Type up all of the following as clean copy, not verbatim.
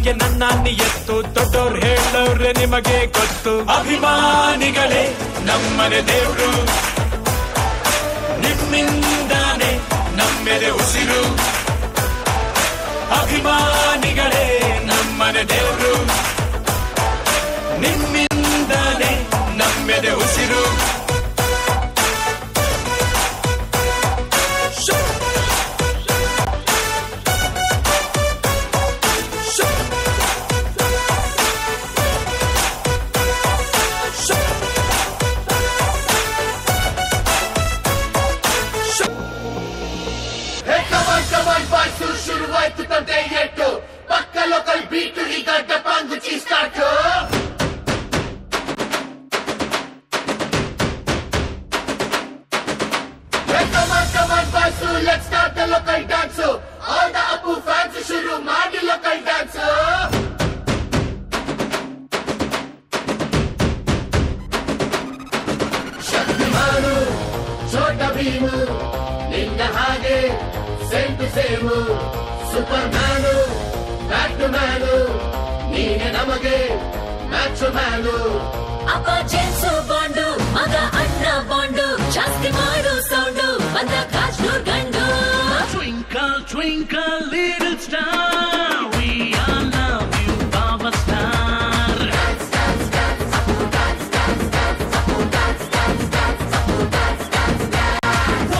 ತಾಯಿಗೆ ನನ್ನ ನಿಯತ್ತು ದೊಡ್ಡೋರು ಹೇಳೋರೆ ನಿಮಗೆ ಗೊತ್ತು. ಅಭಿಮಾನಿಗಳೇ ನಮ್ಮನೆ ದೇವ್ರು, ನಿಮ್ಮಿಂದಾನೆ ನಮ್ಮೆದೆ ಉಸಿರು. ಅಭಿಮಾನಿಗಳೇ ನಮ್ಮನೆ ದೇವ್ರು, ನಿಮ್ಮಿಂದಾನೆ ನಮ್ಮೆದೆ ಉಸಿರು. ಶುರುವಾಯ್ತು ತಂದೆ ಎಟ್ಟು ಪಕ್ಕ ಲೋಕಲ್ ಬೀಟು ಈಗ ಡಪಾಂಗುಚಿ start. Let's start the local dance. All the Apu fans ಶುರು ಮಾಡಿ local dance. ಶಕ್ತಿಮಾನು ಛೋಟ ಭೀಮು ನಿನ್ನ ಹಾಗೆ same to same. Superman Batman ನೀನೆ ನಮಗೆ ಮ್ಯಾಚ್ ಮ್ಯಾನು. ಅಪ್ಪ ಜೇಮ್ಸು ಬಾಂಡು ಮಗ ಅಣ್ಣ ಬಾಂಡು ಜಾಸ್ತಿ ಮಾಡು ಸೌಂಡು ಬಂದ ಕಾಶ್ನೂರ್ ಗಂಡು. Twinkle twinkle little star, we all love you power star. Dance dance dance Apu dance dance dance Apu dance dance dance Apu dance dance dance.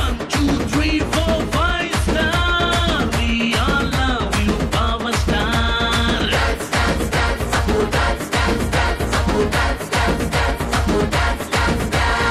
1 2 3 4 5 star, we all love you power star. Dance dance dance Apu dance dance dance Apu dance dance dance Apu dance dance dance.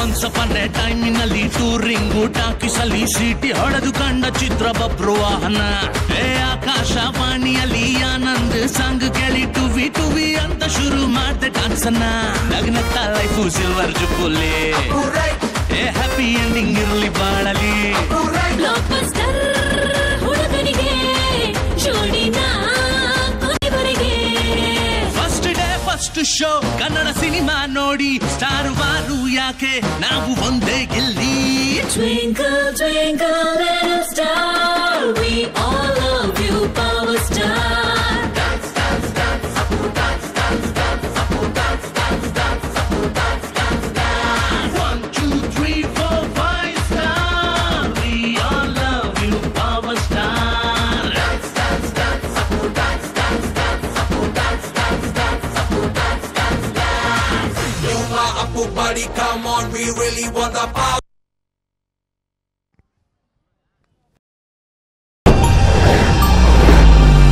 Once upon a time ನಲ್ಲಿ touring ಟಾಕಿಸಲ್ಲಿ ಸೀಟಿ ಹೊಡೆದು ಕಂಡ ಚಿತ್ರ ಬಬ್ರು ವಾಹನ. ಆಕಾಶವಾಣಿಯಲ್ಲಿ Anand song ಕೇಳಿ ಟುವಿ ಟುವಿ ಅಂತ ಶುರು ಮಾಡ್ದೆ ಡಾನ್ಸನ್ನ. ನಗ್ನತ್ತ life silver jubilee, happy ending ಇರ್ಲಿ ಬಾಳಲಿ. ಬ್ಲಾಕ್ ಬಸ್ಟರ್ ಹುಡುಗನಿಗೆ ಜೋಡಿನ ಕೊನೆವರೆಗೆ. First day first show Kannada cinema ನೋಡಿ ಸ್ಟಾರ್ ವಾರು ಯಾಕೆ ನಾವು ಒಂದೇ ಗೆಲ್ಲಿ. Twinkle twinkle little star, we all love you power star. Dance dance dance Apu dance dance dance Apu dance dance dance Apu dance dance dance. 1 2 3 4 5 star, we all love you power star. Dance dance dance Apu dance dance dance Apu dance dance dance Apu dance dance dance. You my Apu buddy, come on, we really want the power.